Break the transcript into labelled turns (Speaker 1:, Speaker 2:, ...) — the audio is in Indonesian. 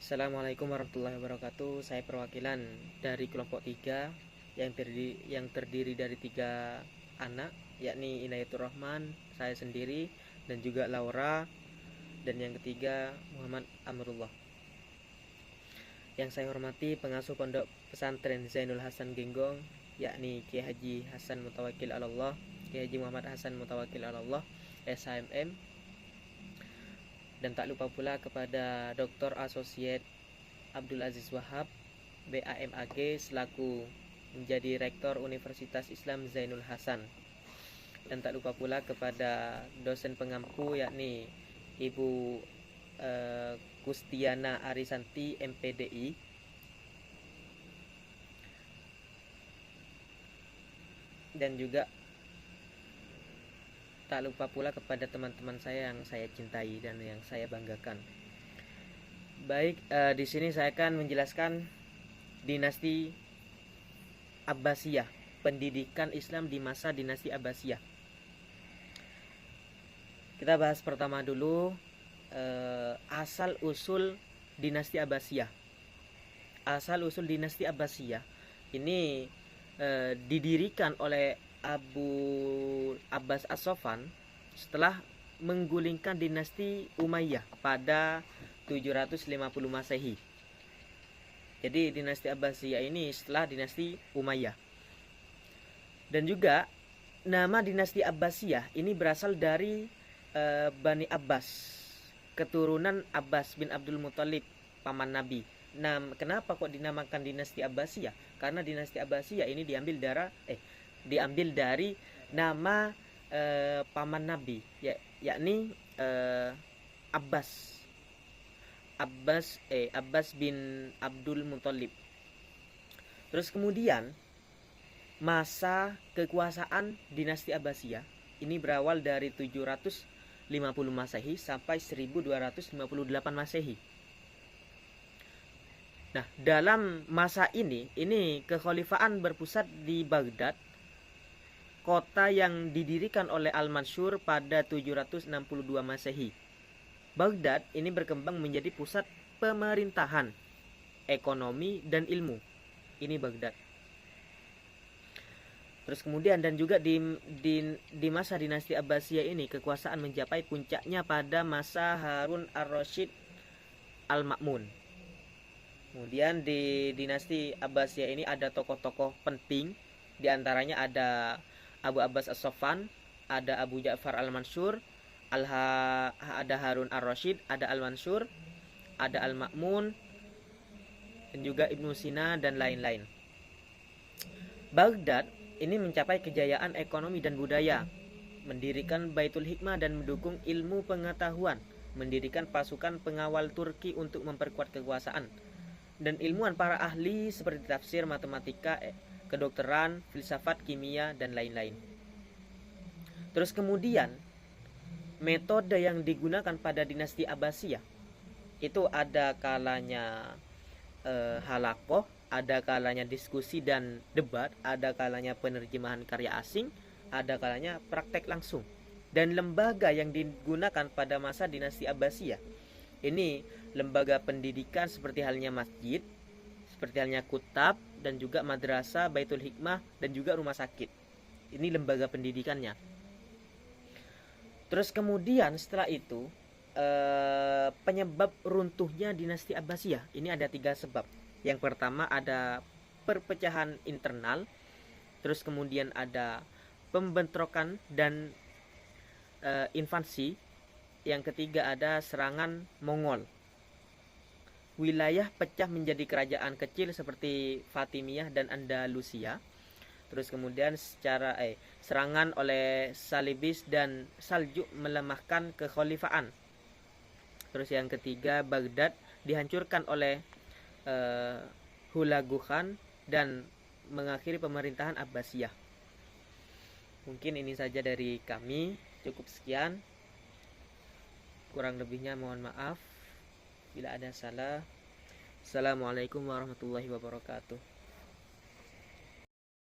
Speaker 1: Assalamualaikum warahmatullahi wabarakatuh. Saya perwakilan dari kelompok 3 yang terdiri dari 3 anak, yakni Inayatur Rahman, saya sendiri, dan juga Laura, dan yang ketiga Muhammad Amrullah. Yang saya hormati pengasuh Pondok Pesantren Zainul Hasan Genggong, yakni Kiai Haji Hasan Mutawakil Alallah, Kiai Haji Muhammad Hasan Mutawakil Alallah, SHMM. Dan tak lupa pula kepada Dr. Asosiat Abdul Aziz Wahab, BAMAG, selaku menjadi Rektor Universitas Islam Zainul Hasan. Dan tak lupa pula kepada dosen pengampu, yakni Ibu Kustiana Arisanti, MPDI. Dan juga tak lupa pula kepada teman-teman saya yang saya cintai dan yang saya banggakan. Baik, di sini saya akan menjelaskan dinasti Abbasiyah, pendidikan Islam di masa dinasti Abbasiyah. Kita bahas pertama dulu asal usul dinasti Abbasiyah. Asal usul dinasti Abbasiyah ini didirikan oleh Abu Abbas As-Sofan setelah menggulingkan dinasti Umayyah pada 750 Masehi. Jadi dinasti Abbasiyah ini setelah dinasti Umayyah. Dan juga nama dinasti Abbasiyah ini berasal dari Bani Abbas, keturunan Abbas bin Abdul Muthalib, paman Nabi. Nah, kenapa kok dinamakan dinasti Abbasiyah? Karena dinasti Abbasiyah ini diambil dari nama paman Nabi, yakni Abbas bin Abdul Muthalib. Terus kemudian masa kekuasaan dinasti Abbasiyah ini berawal dari 750 Masehi sampai 1258 Masehi. Nah, dalam masa ini kekhalifahan berpusat di Baghdad, kota yang didirikan oleh Al-Mansur pada 762 Masehi. Baghdad ini berkembang menjadi pusat pemerintahan, ekonomi, dan ilmu. Ini Baghdad. Terus kemudian dan juga di masa dinasti Abbasiyah ini kekuasaan mencapai puncaknya pada masa Harun ar-Rasyid Al-Ma'mun. Kemudian di dinasti Abbasiyah ini ada tokoh-tokoh penting, di antaranya ada Abu Abbas As-Sofan, ada Abu Ja'far Al-Mansur, ada Harun ar-Rasyid, ada Al-Mansur, ada Al-Ma'mun, dan juga Ibnu Sina dan lain-lain. Baghdad ini mencapai kejayaan ekonomi dan budaya, mendirikan Baitul Hikmah dan mendukung ilmu pengetahuan, mendirikan pasukan pengawal Turki untuk memperkuat kekuasaan, dan ilmuwan para ahli seperti tafsir, matematika, kedokteran, filsafat, kimia, dan lain-lain. Terus kemudian metode yang digunakan pada dinasti Abbasiyah itu ada kalanya halakoh, ada kalanya diskusi dan debat, ada kalanya penerjemahan karya asing, ada kalanya praktek langsung. Dan lembaga yang digunakan pada masa dinasti Abbasiyah ini lembaga pendidikan seperti halnya masjid, seperti halnya kutab, dan juga madrasah, Baitul Hikmah, dan juga rumah sakit. Ini lembaga pendidikannya. Terus kemudian setelah itu penyebab runtuhnya dinasti Abbasiyah ini ada 3 sebab. Yang pertama ada perpecahan internal, terus kemudian ada pembentrokan dan invasi. Yang ketiga ada serangan Mongol. Wilayah pecah menjadi kerajaan kecil seperti Fatimiyah dan Andalusia. Terus kemudian serangan oleh Salibis dan Saljuk melemahkan kekhalifahan. Terus yang ketiga, Baghdad dihancurkan oleh Hulagu Khan dan mengakhiri pemerintahan Abbasiyah. Mungkin ini saja dari kami, cukup sekian. Kurang lebihnya mohon maaf bila ada salah. Assalamualaikum warahmatullahi wabarakatuh.